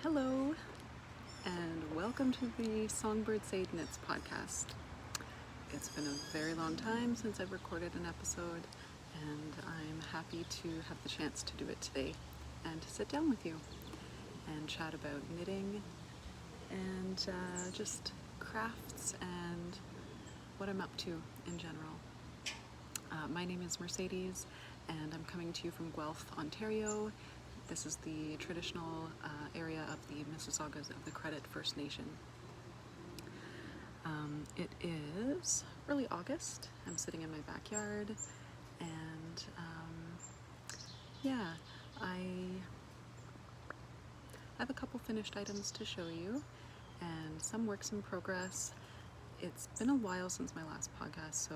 Hello, and welcome to the Songbird Sade Knits podcast. It's been a very long time since I've recorded an episode, and I'm happy to have the chance to do it today and to sit down with you and chat about knitting and just crafts and what I'm up to in general. My name is Mercedes, and I'm coming to you from Guelph, Ontario. This is the traditional area of the Mississaugas of the Credit First Nation. It is early August. I'm sitting in my backyard, and yeah, I have a couple finished items to show you and some works in progress. It's been a while since my last podcast, so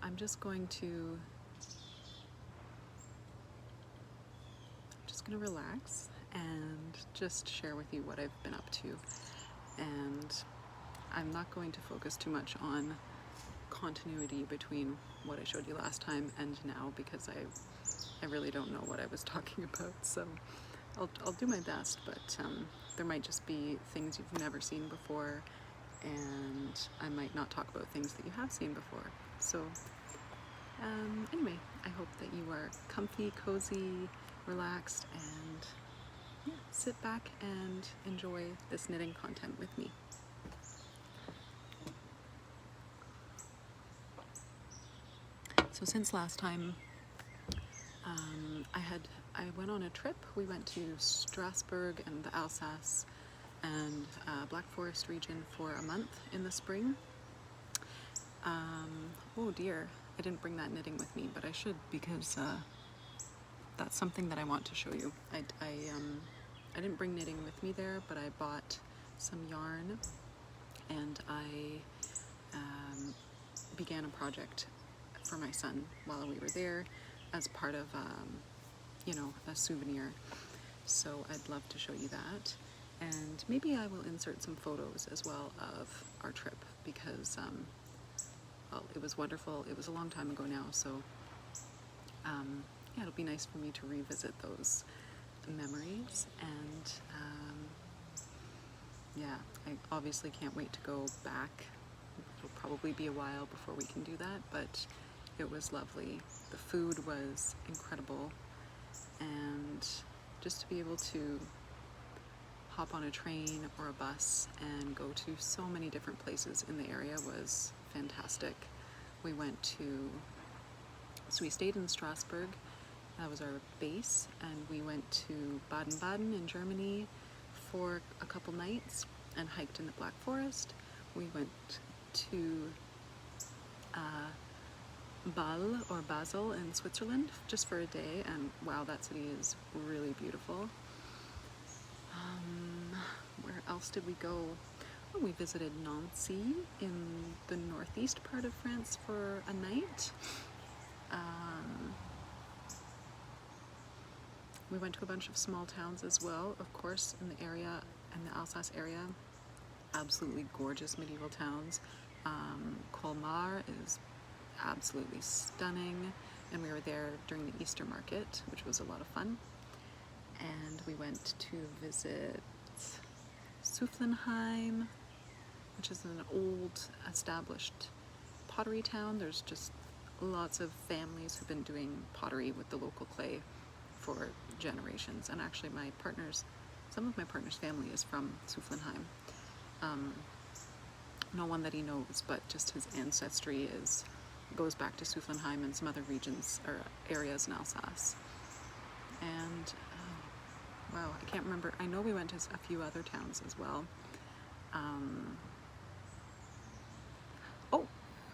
I'm just going to relax and just share with you what I've been up to. And I'm not going to focus too much on continuity between what I showed you last time and now, because I really don't know what I was talking about, so I'll do my best, but there might just be things you've never seen before, and I might not talk about things that you have seen before. So anyway, I hope that you are comfy, cozy, relaxed, and yeah, sit back and enjoy this knitting content with me. So since last time, I went on a trip. We went to Strasbourg and the Alsace and Black Forest region for a month in the spring. Oh dear, I didn't bring that knitting with me, but I should, because that's something that I want to show you. I didn't bring knitting with me there, but I bought some yarn, and I began a project for my son while we were there as part of a souvenir. So I'd love to show you that, and maybe I will insert some photos as well of our trip, because well, it was wonderful. It was a long time ago now, so yeah, it'll be nice for me to revisit those memories. And yeah, I obviously can't wait to go back. It'll probably be a while before we can do that, but it was lovely. The food was incredible, and just to be able to hop on a train or a bus and go to so many different places in the area was fantastic. So we stayed in Strasbourg. That was our base, and we went to Baden-Baden in Germany for a couple nights and hiked in the Black Forest. We went to Basel in Switzerland just for a day, and wow, that city is really beautiful. Where else did we go? Oh, we visited Nancy in the northeast part of France for a night. We went to a bunch of small towns as well, of course, in the area, in the Alsace area. Absolutely gorgeous medieval towns. Colmar is absolutely stunning, and we were there during the Easter market, which was a lot of fun. And we went to visit Sufflenheim, which is an old established pottery town. There's just lots of families who've been doing pottery with the local clay for generations, and actually some of my partner's family is from Sufflenheim. No one that he knows, but just his ancestry goes back to Sufflenheim and some other regions or areas in Alsace. And wow, I can't remember. I know we went to a few other towns as well.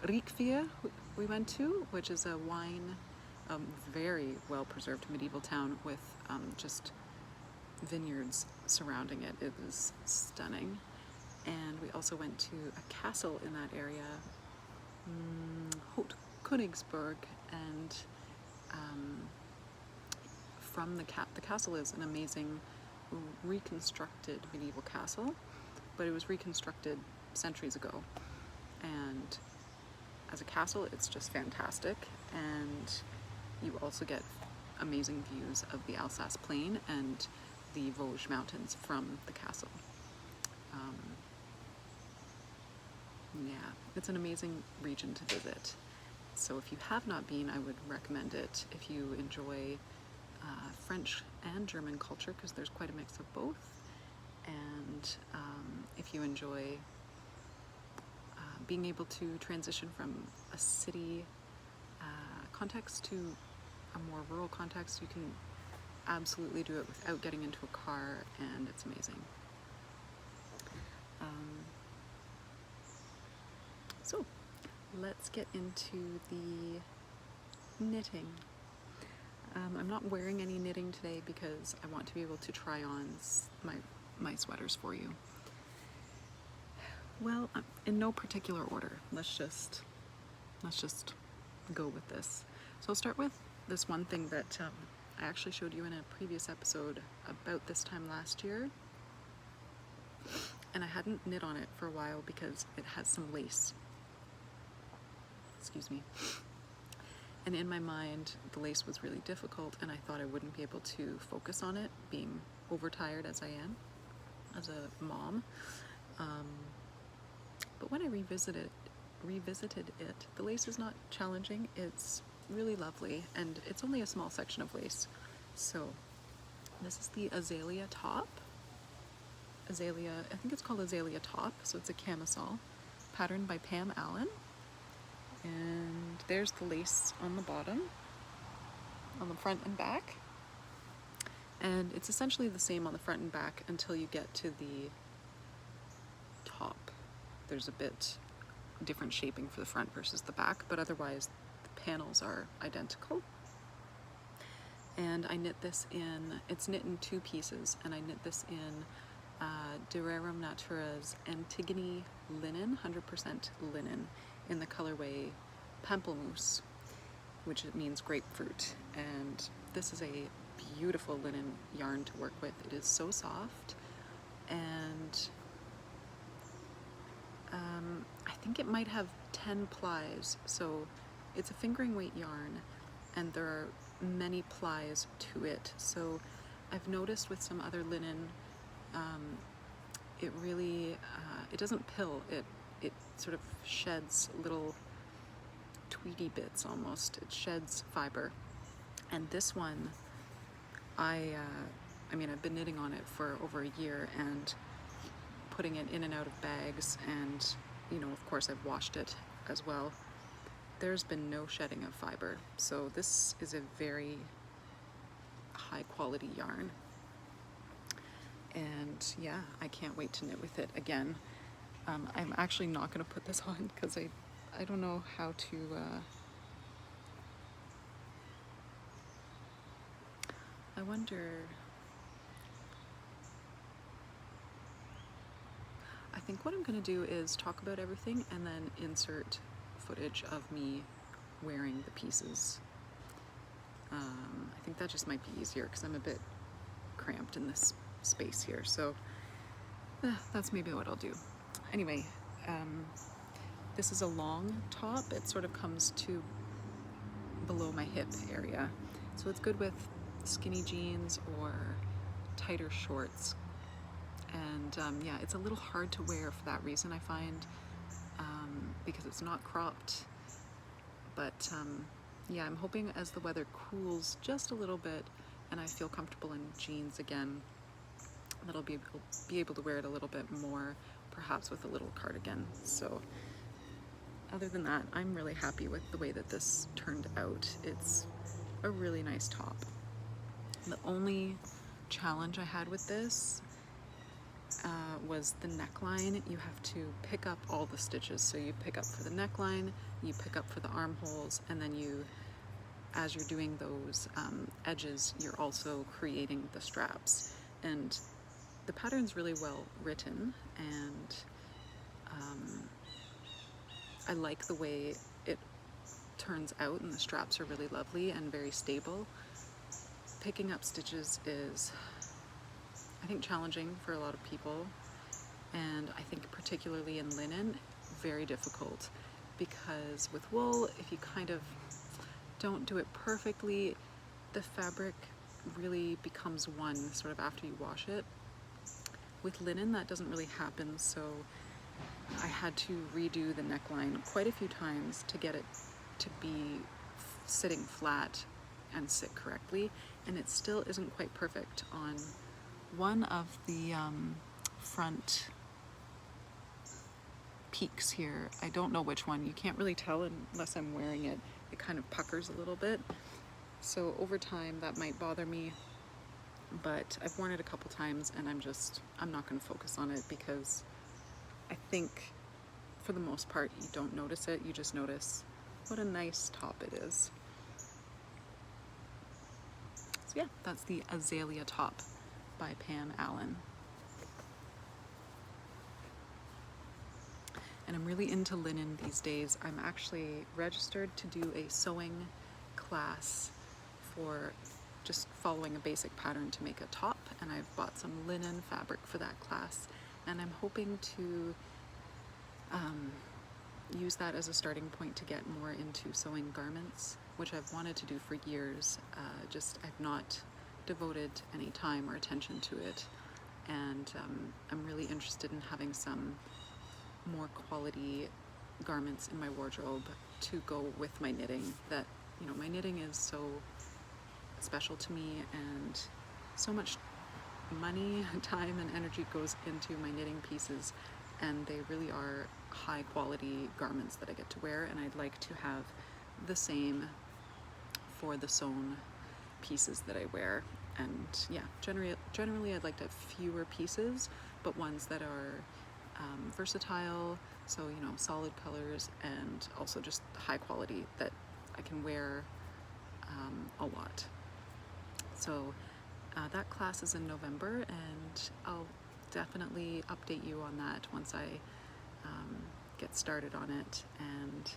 Riekvier we went to, which is a wine, very well preserved medieval town with just vineyards surrounding it. It was stunning. And we also went to a castle in that area, Königsberg, and from the castle is an amazing reconstructed medieval castle, but it was reconstructed centuries ago, and as a castle it's just fantastic. And you also get amazing views of the Alsace plain and the Vosges mountains from the castle. Yeah, it's an amazing region to visit. So if you have not been, I would recommend it if you enjoy French and German culture, because there's quite a mix of both. And if you enjoy being able to transition from a city context to a more rural context, you can absolutely do it without getting into a car, and it's amazing. So let's get into the knitting. I'm not wearing any knitting today because I want to be able to try on my sweaters for you. Well, in no particular order. Let's just go with this. So I'll start with this one thing that I actually showed you in a previous episode about this time last year, and I hadn't knit on it for a while because it has some lace. Excuse me. And in my mind, the lace was really difficult, and I thought I wouldn't be able to focus on it, being overtired as I am, as a mom. But when I revisited it, the lace is not challenging. It's really lovely, and it's only a small section of lace. So this is the Azalea top. Azalea, I think it's called Azalea top, so it's a camisole, patterned by Pam Allen. And there's the lace on the bottom, on the front and back. And it's essentially the same on the front and back until you get to the top. There's a bit different shaping for the front versus the back, but otherwise the panels are identical. And I knit this in, it's knit in 2 pieces, and I knit this in Rerum Natura's Antigone linen, 100% linen, in the colorway Pamplemousse, which means grapefruit. And this is a beautiful linen yarn to work with. It is so soft, and I think it might have 10 plies, so it's a fingering weight yarn, and there are many plies to it. So I've noticed with some other linen, it really, it doesn't pill, it sort of sheds little tweedy bits almost. It sheds fiber. And this one, I mean, I've been knitting on it for over a year and putting it in and out of bags, and you know, of course I've washed it as well. There's been no shedding of fiber. So this is a very high quality yarn. And yeah, I can't wait to knit with it again. I'm actually not going to put this on because I don't know how to I wonder, I think what I'm going to do is talk about everything and then insert footage of me wearing the pieces. I think that just might be easier because I'm a bit cramped in this space here, so that's maybe what I'll do. Anyway, this is a long top. It sort of comes to below my hip area, so it's good with skinny jeans or tighter shorts. And yeah, it's a little hard to wear for that reason, I find, because it's not cropped. But yeah, I'm hoping as the weather cools just a little bit and I feel comfortable in jeans again, that I'll be able to wear it a little bit more, perhaps with a little cardigan. So other than that, I'm really happy with the way that this turned out. It's a really nice top. The only challenge I had with this was the neckline. You have to pick up all the stitches. So you pick up for the neckline, you pick up for the armholes, and then you, as you're doing those edges, you're also creating the straps. And the pattern's really well written, and I like the way it turns out, and the straps are really lovely and very stable. Picking up stitches is, I think, challenging for a lot of people, and I think particularly in linen, very difficult, because with wool, if you kind of don't do it perfectly, the fabric really becomes one sort of after you wash it. With linen, that doesn't really happen, so I had to redo the neckline quite a few times to get it to be sitting flat and sit correctly, and it still isn't quite perfect on one of the front peaks here. I don't know which one. You can't really tell unless I'm wearing it. It kind of puckers a little bit. So over time that might bother me, but I've worn it a couple times and I'm not going to focus on it because I think for the most part you don't notice it. You just notice what a nice top it is. So yeah, that's the Azalea top by Pam Allen. And I'm really into linen these days. I'm actually registered to do a sewing class for just following a basic pattern to make a top, and I've bought some linen fabric for that class, and I'm hoping to use that as a starting point to get more into sewing garments, which I've wanted to do for years. I've not devoted any time or attention to it, and I'm really interested in having some more quality garments in my wardrobe to go with my knitting. That, you know, my knitting is so special to me, and so much money, time, and energy goes into my knitting pieces, and they really are high quality garments that I get to wear, and I'd like to have the same for the sewn pieces that I wear. And yeah, generally I'd like to have fewer pieces, but ones that are versatile, so, you know, solid colors, and also just high quality that I can wear a lot. So that class is in November, and I'll definitely update you on that once I get started on it, and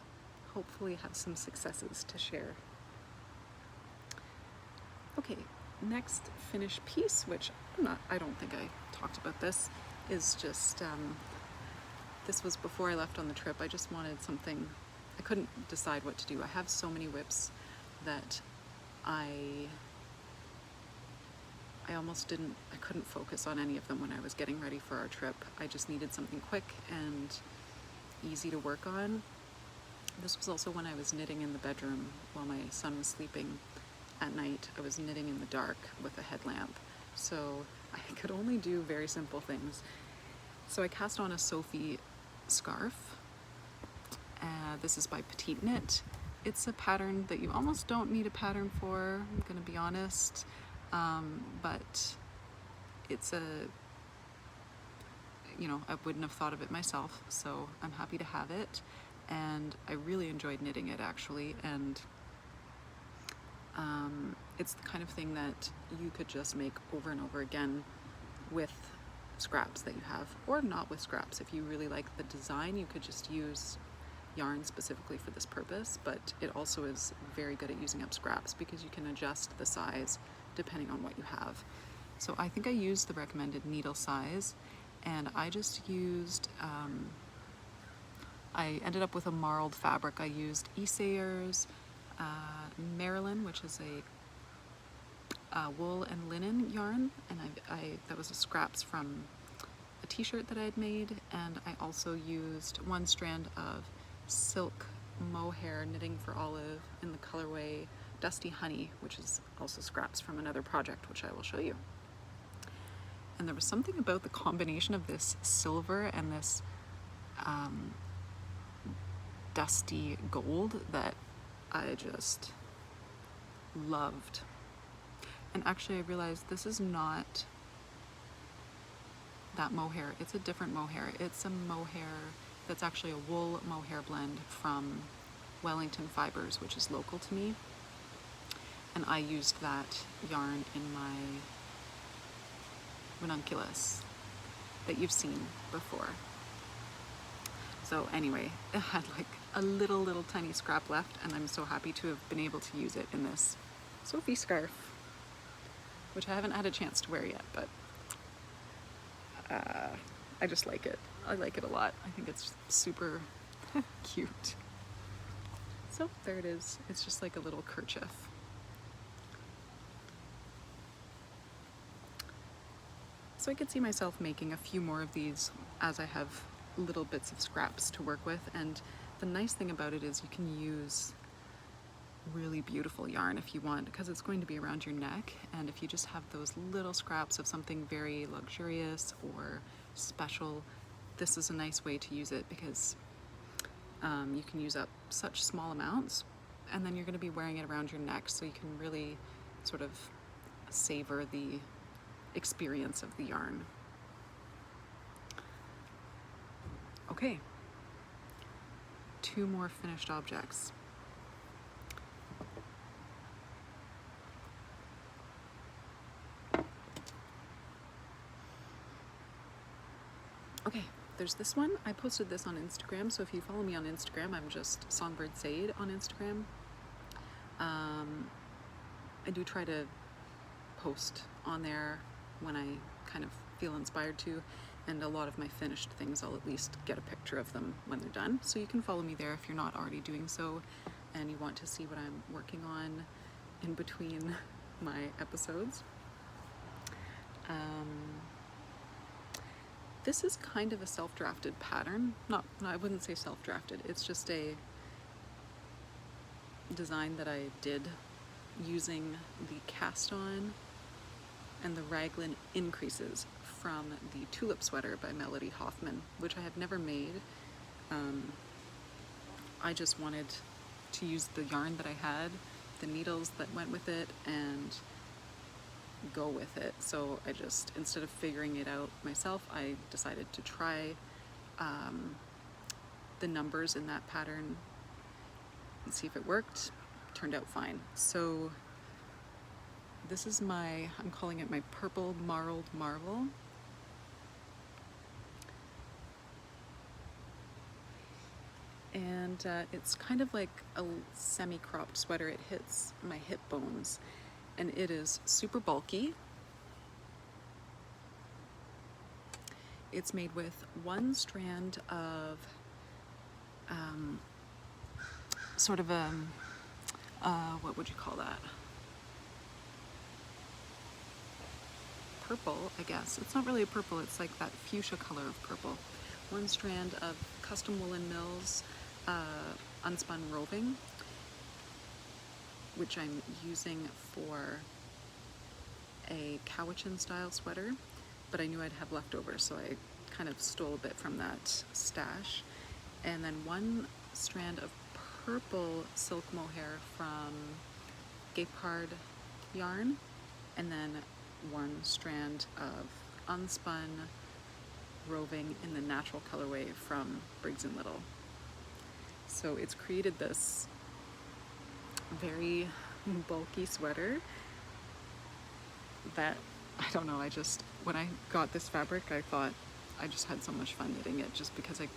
hopefully have some successes to share. Okay, next finished piece, which I don't think I talked about this, is just, this was before I left on the trip. I just wanted something, I couldn't decide what to do. I have so many whips that I couldn't focus on any of them when I was getting ready for our trip. I just needed something quick and easy to work on. This was also when I was knitting in the bedroom while my son was sleeping at night. I was knitting in the dark with a headlamp, so I could only do very simple things. So I cast on a Sophie scarf. This is by Petite Knit. It's a pattern that you almost don't need a pattern for, I'm gonna be honest, but it's I wouldn't have thought of it myself, so I'm happy to have it, and I really enjoyed knitting it actually, and it's the kind of thing that you could just make over and over again with scraps that you have, or not with scraps. If you really like the design, you could just use yarn specifically for this purpose, but it also is very good at using up scraps because you can adjust the size depending on what you have. So I think I used the recommended needle size, and I just used, I ended up with a marled fabric. I used Isayer's Marilyn, which is a wool and linen yarn, and that was a scraps from a t-shirt that I had made, and I also used one strand of silk mohair knitting for Olive in the colorway Dusty Honey, which is also scraps from another project, which I will show you. And there was something about the combination of this silver and this dusty gold that I just loved. And actually I realized this is not that mohair, it's a different mohair. It's a mohair that's actually a wool mohair blend from Wellington Fibers, which is local to me. And I used that yarn in my ranunculus that you've seen before. So anyway, it had like a little tiny scrap left, and I'm so happy to have been able to use it in this Sophie scarf, which I haven't had a chance to wear yet, but I just like it. I like it a lot. I think it's super cute. So there it is. It's just like a little kerchief. So I could see myself making a few more of these as I have little bits of scraps to work with. And the nice thing about it is you can use really beautiful yarn if you want, because it's going to be around your neck, and if you just have those little scraps of something very luxurious or special, this is a nice way to use it, because you can use up such small amounts, and then you're going to be wearing it around your neck, so you can really sort of savor the experience of the yarn. Okay, 2 more finished objects. Okay, there's this one. I posted this on Instagram, so if you follow me on Instagram, I'm just Songbird Sade on Instagram. I do try to post on there when I kind of feel inspired to, and a lot of my finished things, I'll at least get a picture of them when they're done. So you can follow me there if you're not already doing so, and you want to see what I'm working on in between my episodes. This is kind of a self-drafted pattern. No, I wouldn't say self-drafted. It's just a design that I did using the cast-on and the raglan increases from the Tulip Sweater by Melody Hofmann, which I have never made. I just wanted to use the yarn that I had, the needles that went with it, and go with it. So I just, instead of figuring it out myself, I decided to try the numbers in that pattern and see if it worked. Turned out fine. So this is my, I'm calling it my purple Marled Marvel. And it's kind of like a semi-cropped sweater. It hits my hip bones, and it is super bulky. It's made with 1 strand of sort of a, what would you call that? Purple, I guess. It's not really a purple, it's like that fuchsia color of purple. 1 strand of Custom Woolen Mills unspun roving, which I'm using for a Cowichan style sweater, but I knew I'd have leftovers, so I kind of stole a bit from that stash. And then 1 strand of purple silk mohair from Gepard yarn, and then 1 strand of unspun roving in the natural colorway from Brigg & Little. So it's created this very bulky sweater that, I don't know, when I got this fabric, I thought I just had so much fun knitting it, just because I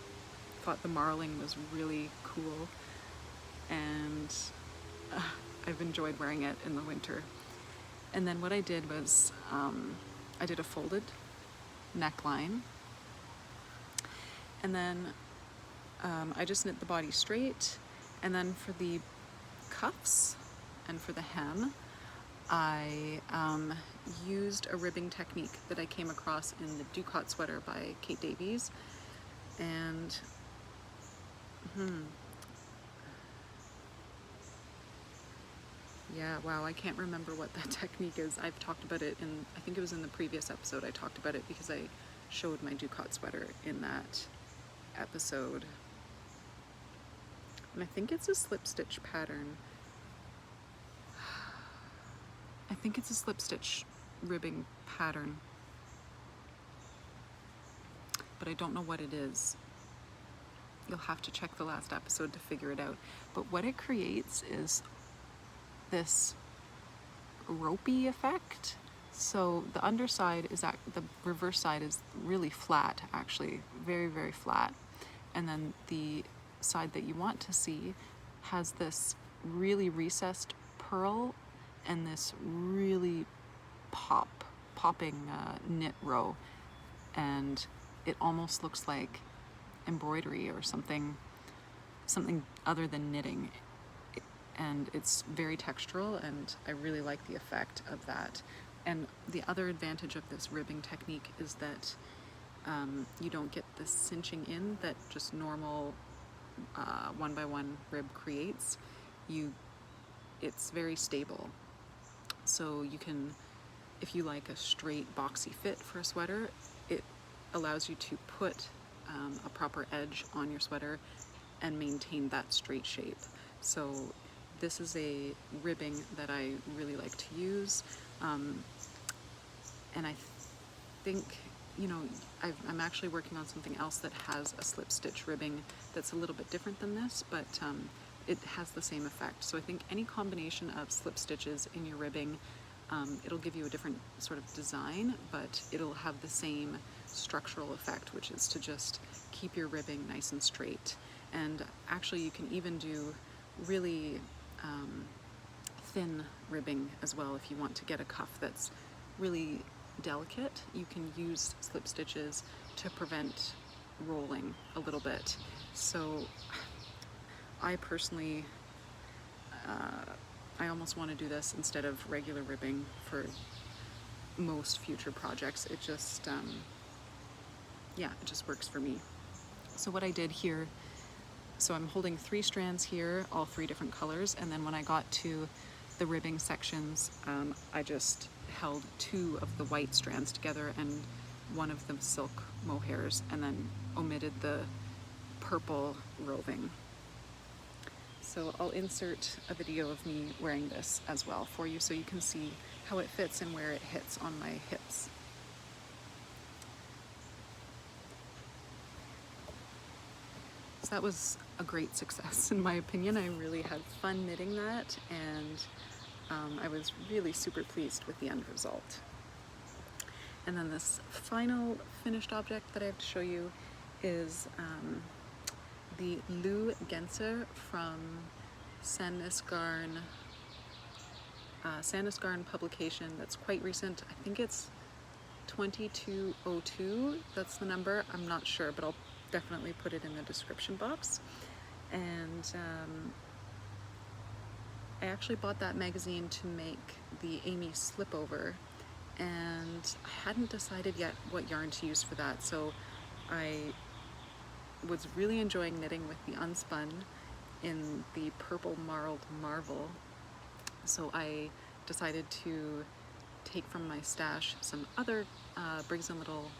thought the marling was really cool, and I've enjoyed wearing it in the winter. And then what I did was, I did a folded neckline, and then I just knit the body straight, and then for the cuffs and for the hem, I used a ribbing technique that I came across in the Ducat sweater by Kate Davies, and yeah, wow, I can't remember what that technique is. I've talked about it in, I think it was in the previous episode I talked about it, because I showed my Ducat sweater in that episode. And I think it's a slip stitch pattern. I think it's a slip stitch ribbing pattern, but I don't know what it is. You'll have to check the last episode to figure it out. But what it creates is this ropey effect. So the underside is the reverse side is really flat, actually, very, very flat. And then the side that you want to see has this really recessed purl and this really popping knit row, and it almost looks like embroidery or something other than knitting, and it's very textural, and I really like the effect of that. And the other advantage of this ribbing technique is that you don't get the cinching in that just normal 1x1 rib creates. It's very stable. So you can, if you like a straight boxy fit for a sweater, it allows you to put a proper edge on your sweater and maintain that straight shape. So this is a ribbing that I really like to use, and I think, you know, I'm actually working on something else that has a slip stitch ribbing that's a little bit different than this, but it has the same effect. So I think any combination of slip stitches in your ribbing, it'll give you a different sort of design, but it'll have the same structural effect, which is to just keep your ribbing nice and straight. And actually you can even do really thin ribbing as well. If you want to get a cuff that's really delicate, you can use slip stitches to prevent rolling a little bit. So I personally, I almost want to do this instead of regular ribbing for most future projects. It just, yeah, it just works for me. So what I did here, so I'm holding 3 strands here, all 3 different colors, and then when I got to the ribbing sections, I just held 2 of the white strands together and 1 of the silk mohairs, and then omitted the purple roving. So I'll insert a video of me wearing this as well for you so you can see how it fits and where it hits on my hips. So that was a great success in my opinion. I really had fun knitting that, and I was really super pleased with the end result. And then this final finished object that I have to show you is the Genser from Sandness Garn, Sandness Garn publication that's quite recent. I think it's 2202, that's the number. I'm not sure, but I'll definitely put it in the description box. And I actually bought that magazine to make the Amy slipover, and I hadn't decided yet what yarn to use for that, so I was really enjoying knitting with the unspun in the purple Marled Marvel, so I decided to take from my stash some other Briggs & Little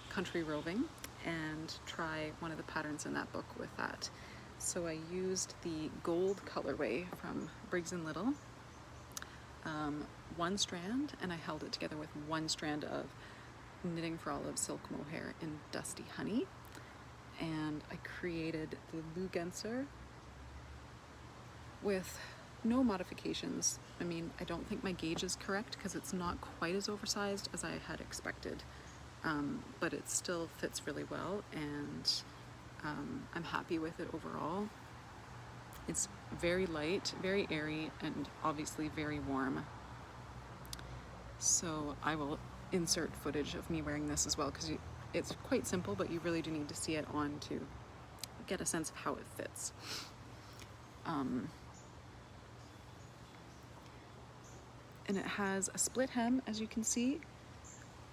country roving and try one of the patterns in that book with that. So I used the gold colorway from Briggs & Little, 1 strand, and I held it together with 1 strand of Knitting for Olive silk mohair in Dusty Honey. And I created the Genser with no modifications. I mean, I don't think my gauge is correct because it's not quite as oversized as I had expected, but it still fits really well, and I'm happy with it overall. It's very light, very airy, and obviously very warm. So I will insert footage of me wearing this as well, because it's quite simple, but you really do need to see it on to get a sense of how it fits. And it has a split hem, as you can see,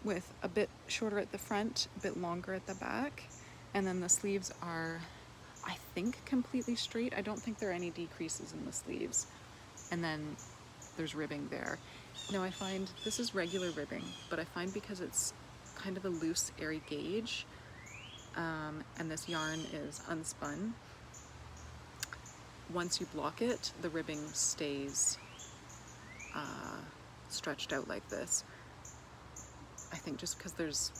with a bit shorter at the front, a bit longer at the back. And then the sleeves are, I think, completely straight. I don't think there are any decreases in the sleeves. And then there's ribbing there. Now I find this is regular ribbing, but I find because it's kind of a loose, airy gauge, and this yarn is unspun, once you block it, the ribbing stays stretched out like this. I think just because there's,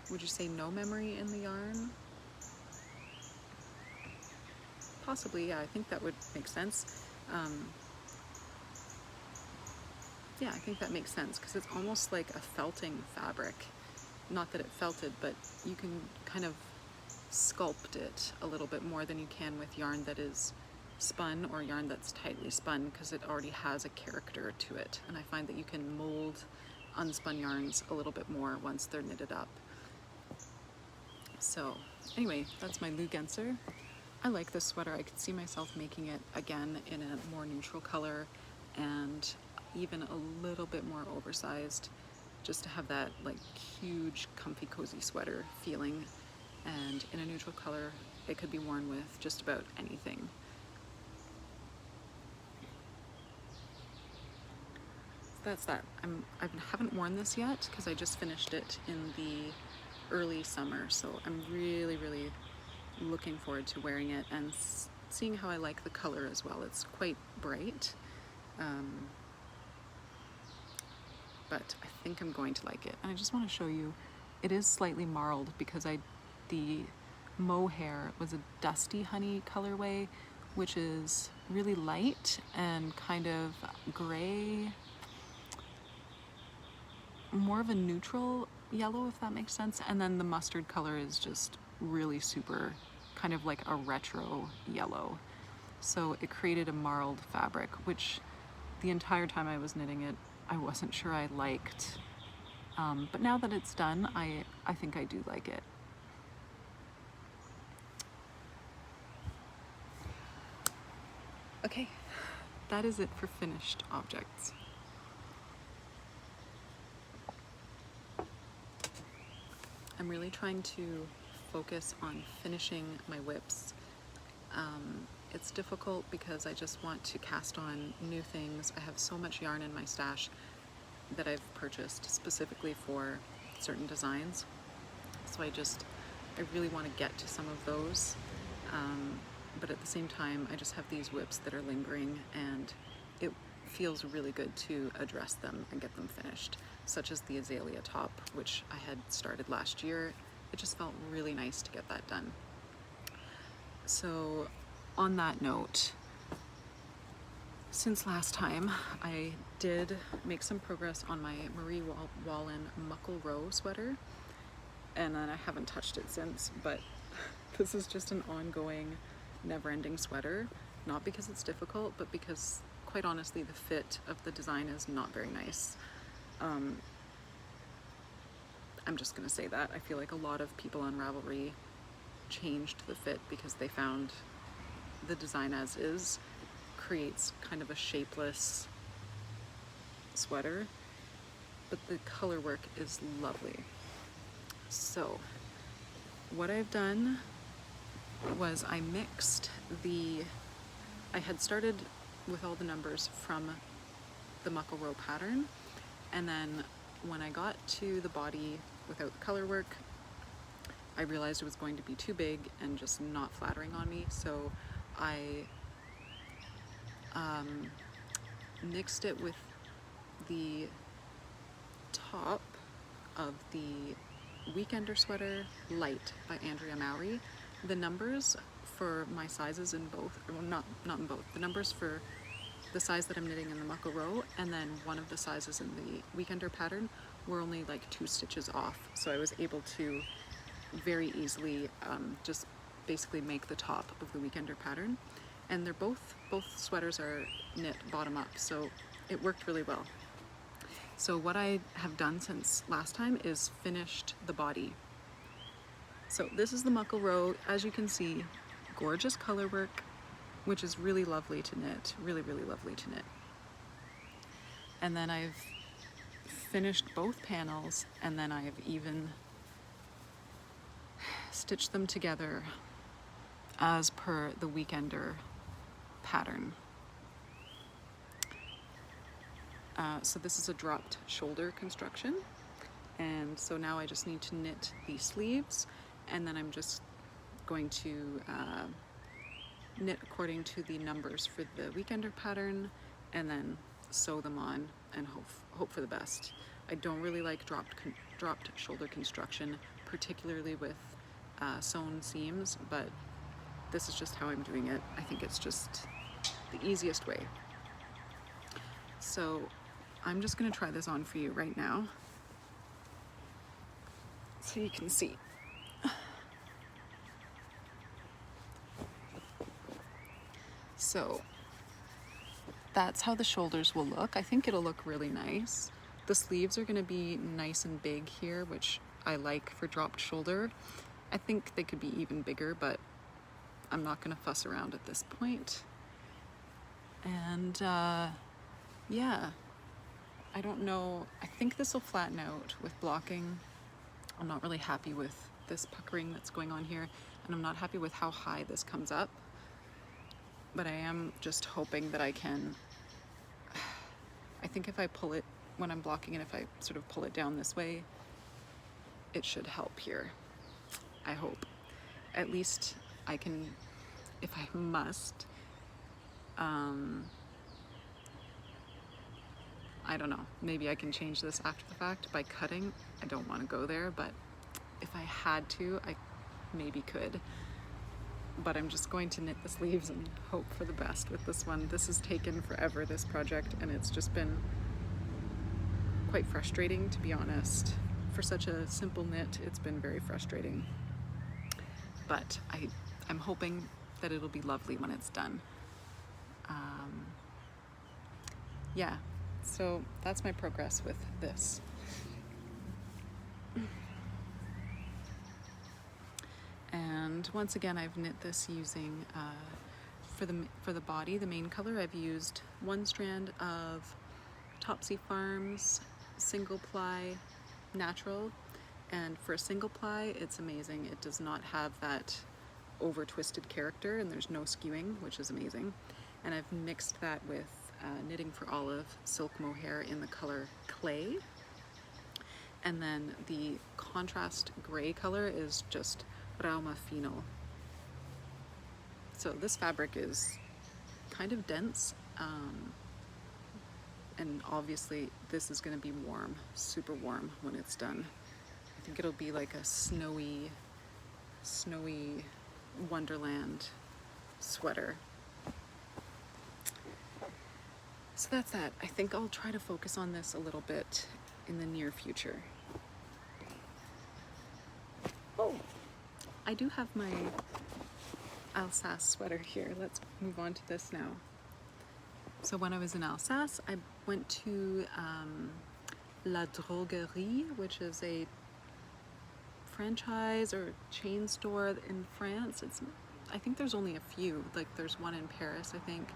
would you say no memory in the yarn? Possibly, yeah, I think that would make sense. Yeah, I think that makes sense because it's almost like a felting fabric. Not that it felted, but you can kind of sculpt it a little bit more than you can with yarn that is spun or yarn that's tightly spun, because it already has a character to it. And I find that you can mold unspun yarns a little bit more once they're knitted up. So anyway, that's my Genser. I like this sweater. I could see myself making it again in a more neutral color and even a little bit more oversized, just to have that like huge comfy cozy sweater feeling. And in a neutral color, it could be worn with just about anything. So that's that. I haven't worn this yet because I just finished it in the early summer, so I'm really looking forward to wearing it and seeing how I like the color as well. It's quite bright, but I think I'm going to like it. And I just want to show you, it is slightly marled because the Mohair was a dusty honey colorway, which is really light and kind of gray, more of a neutral yellow, if that makes sense. And then the mustard color is just really super, kind of like a retro yellow. So it created a marled fabric, which the entire time I was knitting it, I wasn't sure I liked. But now that it's done, I think I do like it. Okay, that is it for finished objects. I'm really trying to focus on finishing my whips. It's difficult because I just want to cast on new things. I have so much yarn in my stash that I've purchased specifically for certain designs. So I really want to get to some of those. But at the same time, I just have these whips that are lingering, and it feels really good to address them and get them finished, such as the Azalea top, which I had started last year. It just felt really nice to get that done. So on that note, since last time, I did make some progress on my Marie Wallin Muckle Row sweater, and then I haven't touched it since, but this is just an ongoing, never-ending sweater, not because it's difficult, but because, quite honestly, the fit of the design is not very nice. I'm just gonna say that. I feel like a lot of people on Ravelry changed the fit because they found the design as is creates kind of a shapeless sweater, but the color work is lovely. So what I've done was I mixed I had started with all the numbers from the Muckle Row pattern, and then when I got to the body without the color work, I realized it was going to be too big and just not flattering on me, so I mixed it with the top of the Weekender Sweater Light by Andrea Mowry. The numbers for my sizes in both, well, not in both, the numbers for the size that I'm knitting in the Muckle Row and then one of the sizes in the Weekender pattern were only like 2 stitches off, so I was able to very easily just basically make the top of the Weekender pattern. And they're both sweaters are knit bottom up, so it worked really well. So what I have done since last time is finished the body. So this is the Muckle Row. As you can see, gorgeous color work, which is really lovely to knit, really lovely to knit. And then I've finished both panels, and then I've even stitched them together as per the Weekender pattern. So this is a dropped shoulder construction, and so now I just need to knit the sleeves, and then I'm just going to knit according to the numbers for the Weekender pattern, and then sew them on and hope for the best. I don't really like dropped shoulder construction, particularly with sewn seams, but this is just how I'm doing it. I think it's just the easiest way. So I'm just gonna try this on for you right now so you can see. So that's how the shoulders will look. I think it'll look really nice. The sleeves are gonna be nice and big here, which I like for dropped shoulder. I think they could be even bigger, but I'm not gonna fuss around at this point. And yeah, I don't know, I think this will flatten out with blocking. I'm not really happy with this puckering that's going on here, and I'm not happy with how high this comes up, but I am just hoping that I can, I think if I pull it when I'm blocking it, if I sort of pull it down this way, it should help here. I hope. At least I can, if I must, I don't know, maybe I can change this after the fact by cutting. I don't want to go there, but if I had to, I maybe could. But I'm just going to knit the sleeves and hope for the best with this one. This has taken forever, this project, and it's just been quite frustrating, to be honest. For such a simple knit, it's been very frustrating. But I'm hoping that it'll be lovely when it's done. Yeah, so that's my progress with this. And once again, I've knit this using, for the body, the main color, I've used one strand of Topsy Farms single ply natural, and for a single ply, it's amazing. It does not have that over twisted character, and there's no skewing, which is amazing. And I've mixed that with Knitting for Olive Silk Mohair in the color Clay. And then the contrast gray color is just Rauma Finull. So this fabric is kind of dense, and obviously this is going to be warm, super warm when it's done. I think it'll be like a snowy wonderland sweater. So that's that. I think I'll try to focus on this a little bit in the near future. Oh, I do have my Alsace sweater here. Let's move on to this now. So when I was in Alsace, I went to La Droguerie, which is a franchise or chain store in France. I think there's only a few. Like there's one in Paris, I think,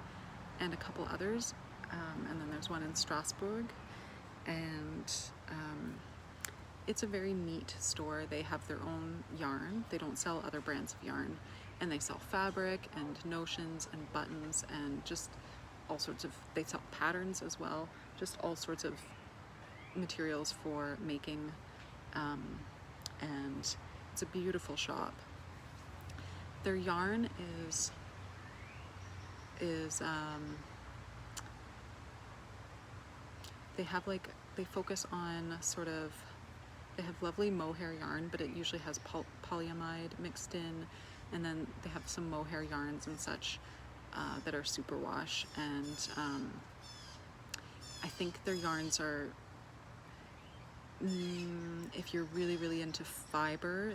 and a couple others. And then there's one in Strasbourg. And it's a very neat store. They have their own yarn. They don't sell other brands of yarn. And they sell fabric and notions and buttons and just all sorts of, they sell patterns as well, just all sorts of materials for making, and it's a beautiful shop. Their yarn is they have like, they focus on sort of, they have lovely mohair yarn, but it usually has polyamide mixed in, and then they have some mohair yarns and such that are superwash, and I think their yarns are, if you're really into fiber,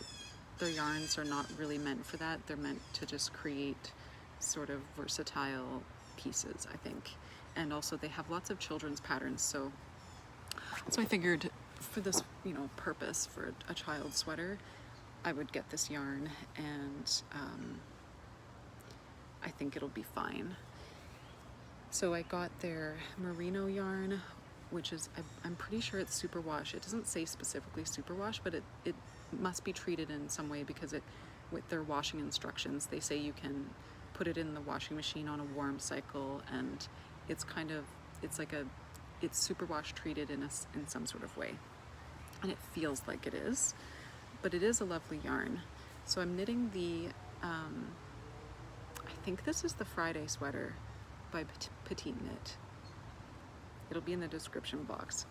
their yarns are not really meant for that. They're meant to just create sort of versatile pieces, I think. And also they have lots of children's patterns, so I figured for this, you know, purpose, for a child's sweater, I would get this yarn, and I think it'll be fine. So I got their merino yarn, which is, I'm pretty sure it's superwash. It doesn't say specifically superwash, but it must be treated in some way, because it, with their washing instructions, they say you can put it in the washing machine on a warm cycle, and it's kind of, it's like it's superwash treated in some sort of way, and it feels like it is, but it is a lovely yarn. So I'm knitting the, I think this is the Friday sweater by Petite Knit. It'll be in the description box.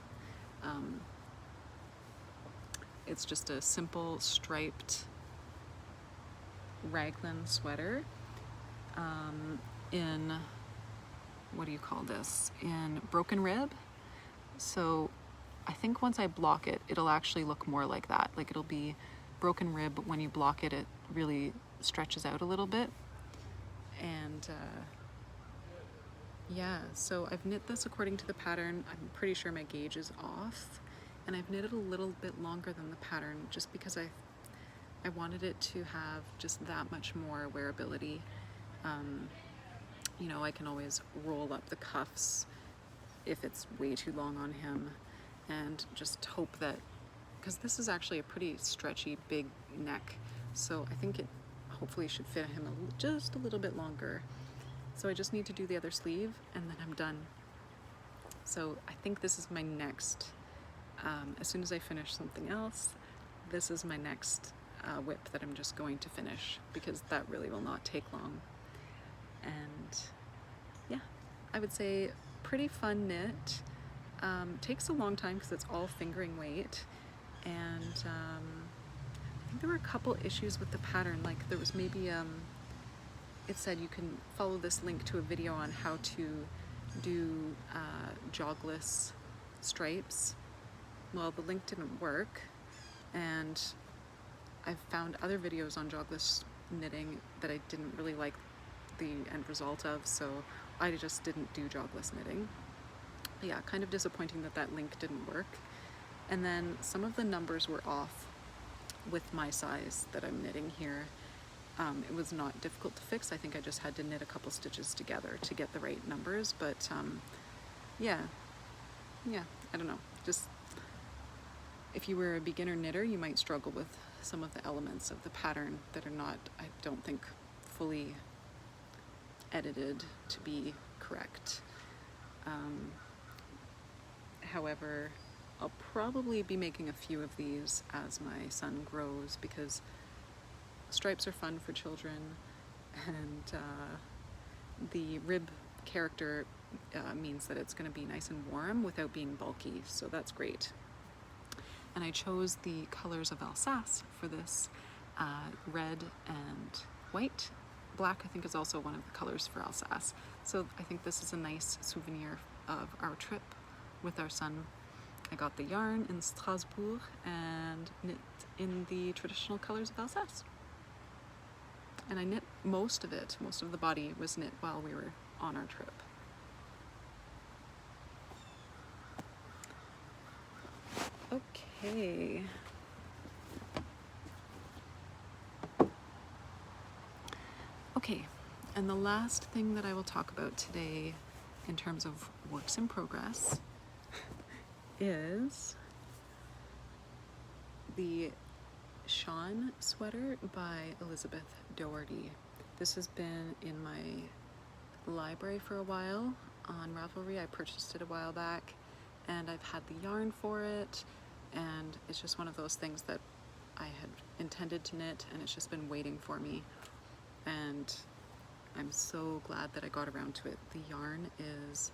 It's just a simple striped raglan sweater in, what do you call this, in broken rib. So I think once I block it, it'll actually look more like that. Like it'll be broken rib, but when you block it, it really stretches out a little bit. And yeah, so I've knit this according to the pattern. I'm pretty sure my gauge is off, and I've knitted a little bit longer than the pattern just because I I wanted it to have just that much more wearability. You know, I can always roll up the cuffs if it's way too long on him, and just hope that, because this is actually a pretty stretchy big neck, so I think it hopefully should fit him just a little bit longer. So I just need to do the other sleeve and then I'm done. So I think this is my next, as soon as I finish something else, this is my next whip that I'm just going to finish, because that really will not take long. And yeah, I would say pretty fun knit. Takes a long time because it's all fingering weight, and I think there were a couple issues with the pattern. Like there was maybe it said you can follow this link to a video on how to do jogless stripes. Well, the link didn't work, and I've found other videos on jogless knitting that I didn't really like the end result of, so I just didn't do jogless knitting. But yeah, kind of disappointing that that link didn't work. And then some of the numbers were off with my size that I'm knitting here. It was not difficult to fix. I think I just had to knit a couple stitches together to get the right numbers, but yeah, I don't know. Just if you were a beginner knitter, you might struggle with some of the elements of the pattern that are not, I don't think, fully edited to be correct. However, I'll probably be making a few of these as my son grows, because stripes are fun for children, and the rib character means that it's going to be nice and warm without being bulky, so that's great. And I chose the colors of Alsace for this, red and white. Black, I think, is also one of the colors for Alsace. So I think this is a nice souvenir of our trip with our son. I got the yarn in Strasbourg and knit in the traditional colors of Alsace. And I knit most of it, most of the body was knit while we were on our trip. Okay. Okay, and the last thing that I will talk about today in terms of works in progress is the Sian sweater by Elizabeth Doherty. This has been in my library for a while on Ravelry. I purchased it a while back, and I've had the yarn for it, and it's just one of those things that I had intended to knit, and it's just been waiting for me, and I'm so glad that I got around to it. The yarn is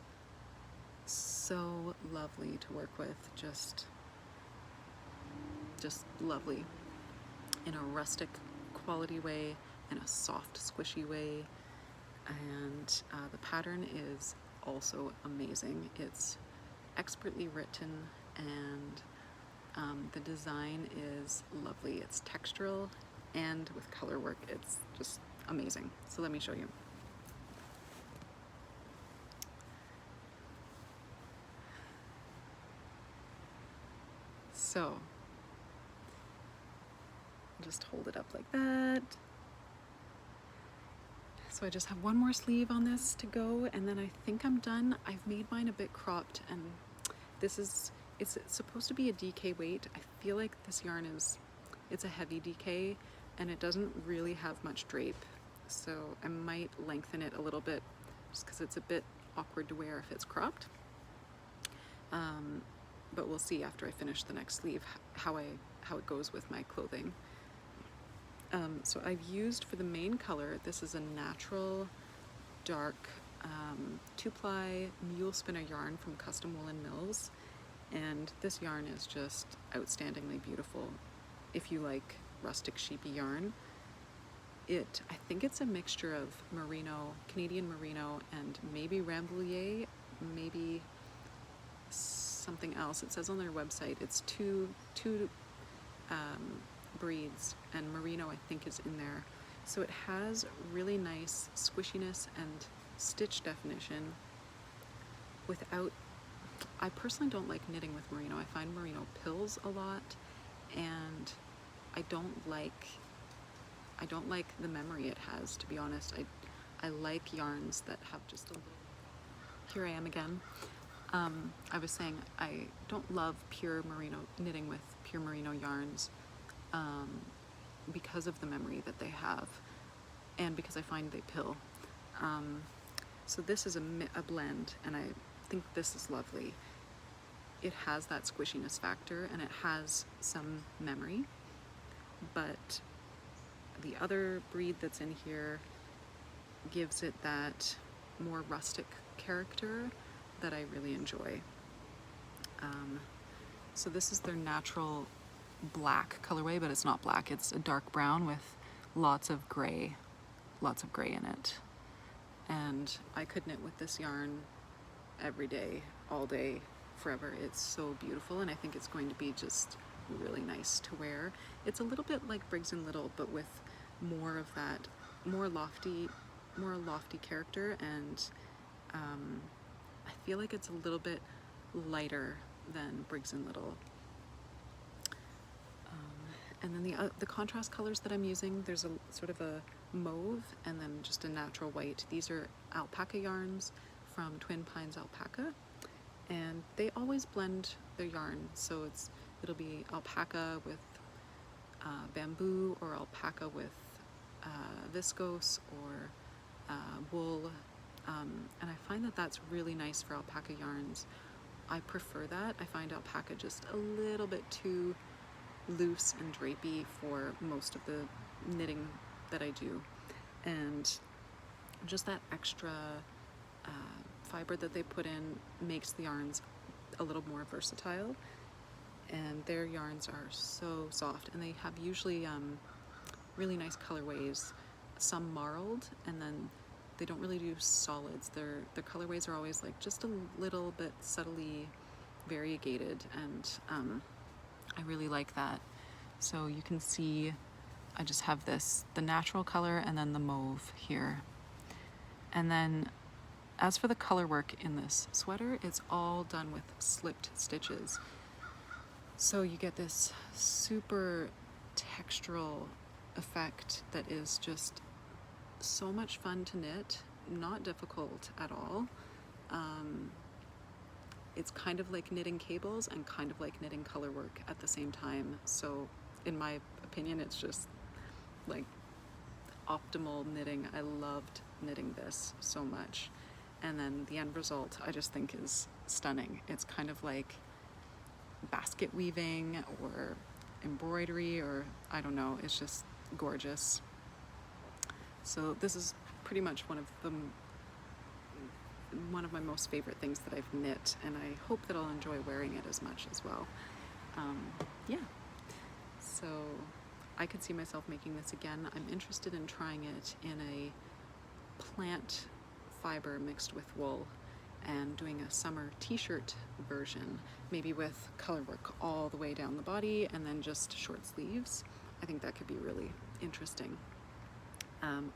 so lovely to work with, just lovely, in a rustic quality way, in a soft squishy way, and the pattern is also amazing. It's expertly written, and the design is lovely. It's textural and with color work. It's just amazing. So let me show you. So I'll just hold it up like that. So I just have one more sleeve on this to go, and then I think I'm done. I've made mine a bit cropped, and it's supposed to be a DK weight. I feel like this yarn it's a heavy DK, and it doesn't really have much drape. So I might lengthen it a little bit, just because it's a bit awkward to wear if it's cropped. But we'll see after I finish the next sleeve how it goes with my clothing. So I've used, for the main color, this is a natural dark 2-ply mule spinner yarn from Custom Woolen Mills, and this yarn is just outstandingly beautiful if you like rustic sheepy yarn. I think it's a mixture of merino, Canadian merino, and maybe Rambouillet, maybe something else. It says on their website it's two breeds, and merino I think is in there. So it has really nice squishiness and stitch definition without, I personally don't like knitting with merino. I find merino pills a lot, and I don't like I don't like the memory it has, to be honest. I like yarns that have just a little, here I am again. I was saying I don't love pure merino, knitting with pure merino yarns because of the memory that they have and because I find they pill. So this is a blend, and I think this is lovely. It has that squishiness factor and it has some memory, but the other breed that's in here gives it that more rustic character that I really enjoy. So this is their natural black colorway, but it's not black, it's a dark brown with lots of gray in it. And I could knit with this yarn every day, all day, forever. It's so beautiful, and I think it's going to be just really nice to wear. It's a little bit like Briggs & Little, but with more of that more lofty character, and I feel like it's a little bit lighter than Briggs & Little. And then the contrast colors that I'm using, there's a sort of a mauve and then just a natural white. These are alpaca yarns from Twin Pines Alpaca, and they always blend their yarn, so it'll be alpaca with bamboo, or alpaca with viscose, or wool, and I find that that's really nice for alpaca yarns. I prefer that. I find alpaca just a little bit too loose and drapey for most of the knitting that I do, and just that extra fiber that they put in makes the yarns a little more versatile, and their yarns are so soft, and they have usually really nice colorways, some marled, and then they don't really do solids. Their colorways are always like just a little bit subtly variegated, and I really like that. So you can see I just have the natural color and then the mauve here. And then as for the color work in this sweater, it's all done with slipped stitches. So you get this super textural effect that is just so much fun to knit, not difficult at all. It's kind of like knitting cables and kind of like knitting color work at the same time. So in my opinion, it's just like optimal knitting. I loved knitting this so much. And then the end result I just think is stunning. It's kind of like basket weaving or embroidery, or I don't know, it's just gorgeous. So this is pretty much one of my most favorite things that I've knit, and I hope that I'll enjoy wearing it as much as well. Yeah, so I could see myself making this again. I'm interested in trying it in a plant fiber mixed with wool and doing a summer t-shirt version, maybe with color work all the way down the body and then just short sleeves. I think that could be really interesting.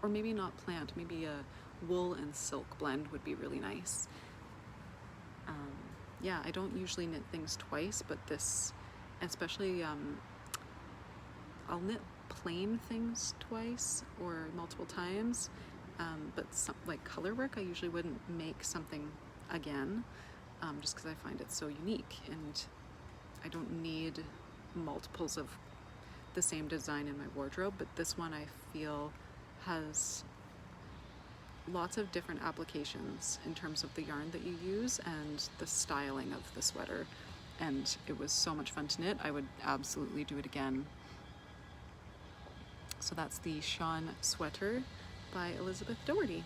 Or maybe not plant, maybe a wool and silk blend would be really nice. Yeah, I don't usually knit things twice, but this, especially, I'll knit plain things twice or multiple times, but like color work, I usually wouldn't make something again, just because I find it so unique, and I don't need multiples of the same design in my wardrobe, but this one I feel has lots of different applications in terms of the yarn that you use and the styling of the sweater, and it was so much fun to knit. I would absolutely do it again. So that's the Sian sweater by Elizabeth Doherty.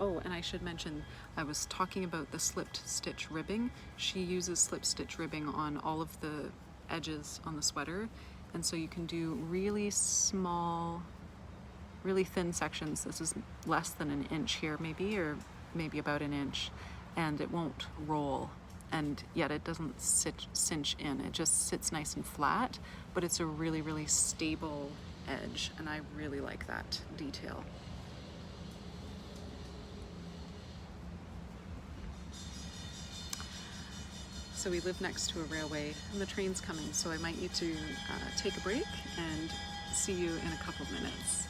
Oh, and I should mention, I was talking about the slipped stitch ribbing. She uses slip stitch ribbing on all of the edges on the sweater, and so you can do really small, really thin sections. This is less than an inch here maybe, or maybe about an inch, and it won't roll, and yet it doesn't cinch in. It just sits nice and flat, but it's a really, really stable edge, and I really like that detail. So we live next to a railway and the train's coming, so I might need to take a break and see you in a couple of minutes.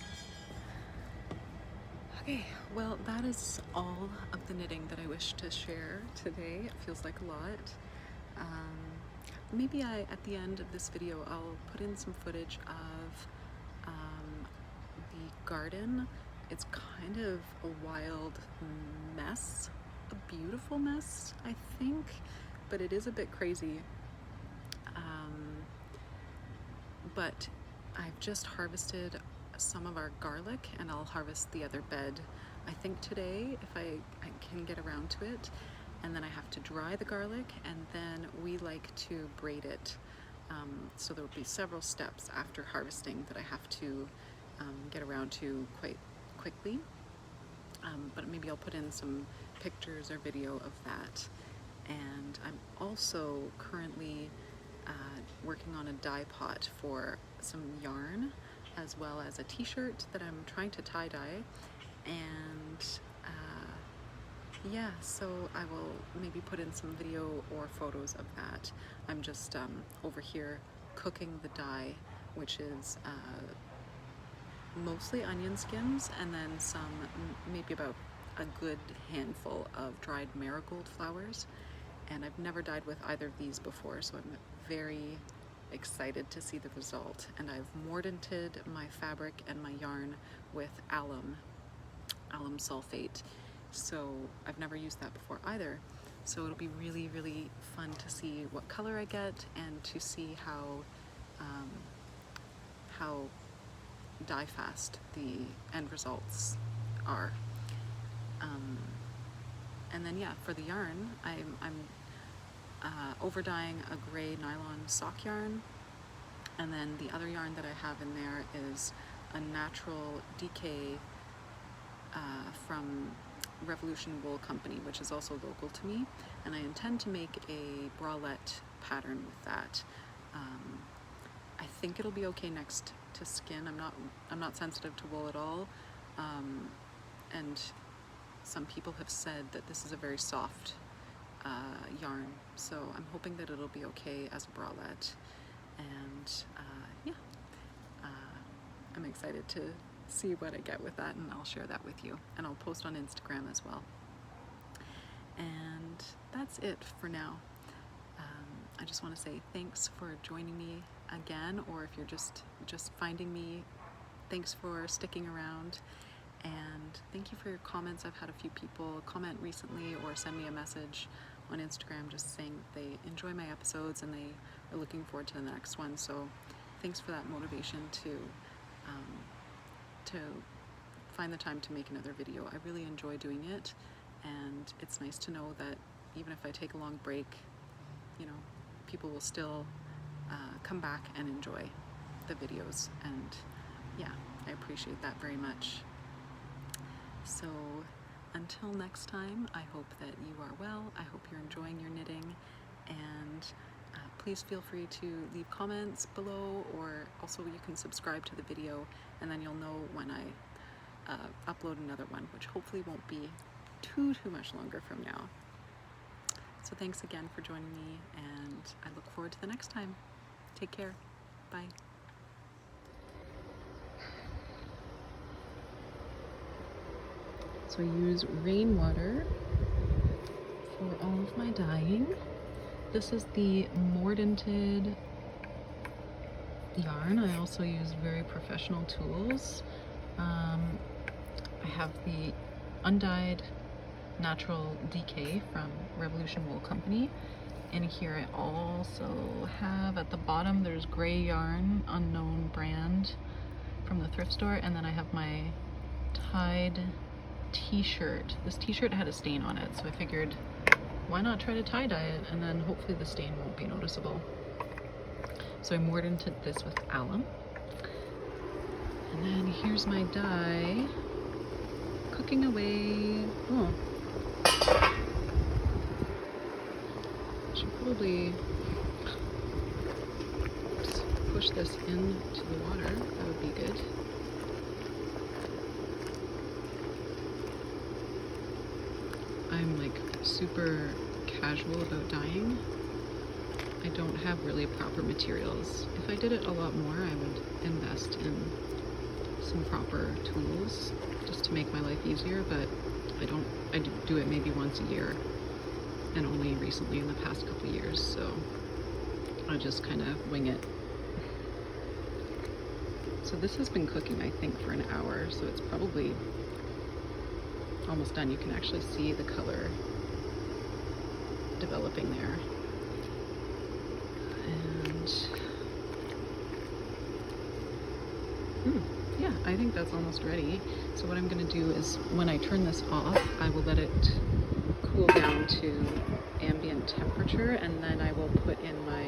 Okay, well, that is all of the knitting that I wish to share today. It feels like a lot. Maybe at the end of this video, I'll put in some footage of the garden. It's kind of a wild mess, a beautiful mess, I think, but it is a bit crazy. But I've just harvested some of our garlic and I'll harvest the other bed, I think today, if I can get around to it. And then I have to dry the garlic, and then we like to braid it. So there will be several steps after harvesting that I have to get around to quite quickly. But maybe I'll put in some pictures or video of that. And I'm also currently working on a dye pot for some yarn, as well as a t-shirt that I'm trying to tie-dye. And yeah, so I will maybe put in some video or photos of that. I'm just over here cooking the dye, which is mostly onion skins, and then some, maybe about a good handful of dried marigold flowers. And I've never dyed with either of these before, so I'm very excited to see the result. And I've mordanted my fabric and my yarn with alum sulfate. So I've never used that before either. So it'll be really, really fun to see what color I get and to see how dye fast the end results are. And then yeah, for the yarn, I'm over dyeing a gray nylon sock yarn, and then the other yarn that I have in there is a natural DK from Revolution Wool Company, which is also local to me, and I intend to make a bralette pattern with that. I think it'll be okay next to skin. I'm not sensitive to wool at all, and some people have said that this is a very soft yarn, so I'm hoping that it'll be okay as a bralette. And yeah, I'm excited to see what I get with that, and I'll share that with you, and I'll post on Instagram as well. And that's it for now. I just want to say thanks for joining me again, or if you're just finding me, thanks for sticking around, and thank you for your comments. I've had a few people comment recently or send me a message on Instagram just saying that they enjoy my episodes and they are looking forward to the next one, so thanks for that motivation to find the time to make another video. I really enjoy doing it, and it's nice to know that even if I take a long break, you know, people will still come back and enjoy the videos, and yeah, I appreciate that very much. So until next time, I hope that you are well. I hope you're enjoying your knitting, and please feel free to leave comments below, or also you can subscribe to the video, and then you'll know when I upload another one, which hopefully won't be too much longer from now. So thanks again for joining me, and I look forward to the next time. Take care. Bye. So I use rainwater for all of my dyeing. This is the mordanted yarn. I also use very professional tools. I have the undyed natural DK from Revolution Wool Company. And here I also have at the bottom, there's gray yarn, unknown brand from the thrift store. And then I have my tied t-shirt. This t-shirt had a stain on it, so I figured why not try to tie-dye it, and then hopefully the stain won't be noticeable. So I mordanted this with alum. And then here's my dye cooking away. Oh, should probably just push this into the water. That would be good. I'm like super casual about dyeing. have really proper materials. If I did it a lot more, I would invest in some proper tools just to make my life easier, but I don't. I do it maybe once a year, and only recently in the past couple years, so I just kind of wing it. So this has been cooking, I think, for an hour, so it's probably almost done. You can actually see the color developing there. And yeah, I think that's almost ready. So what I'm going to do is when I turn this off, I will let it cool down to ambient temperature, and then I will put in my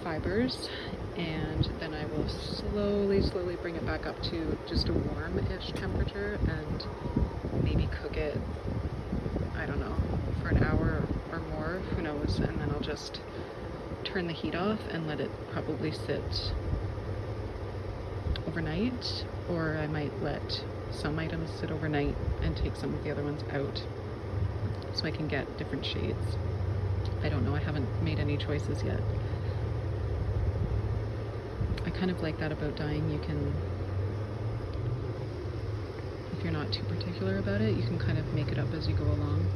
fibers, and then I will slowly bring it back up to just a warm-ish temperature and maybe cook it, I don't know, for an hour or more, who knows, and then I'll just turn the heat off and let it probably sit overnight, or I might let some items sit overnight and take some of the other ones out so I can get different shades. I don't know, I haven't made any choices yet. I kind of like that about dyeing. You can, if you're not too particular about it, you can kind of make it up as you go along.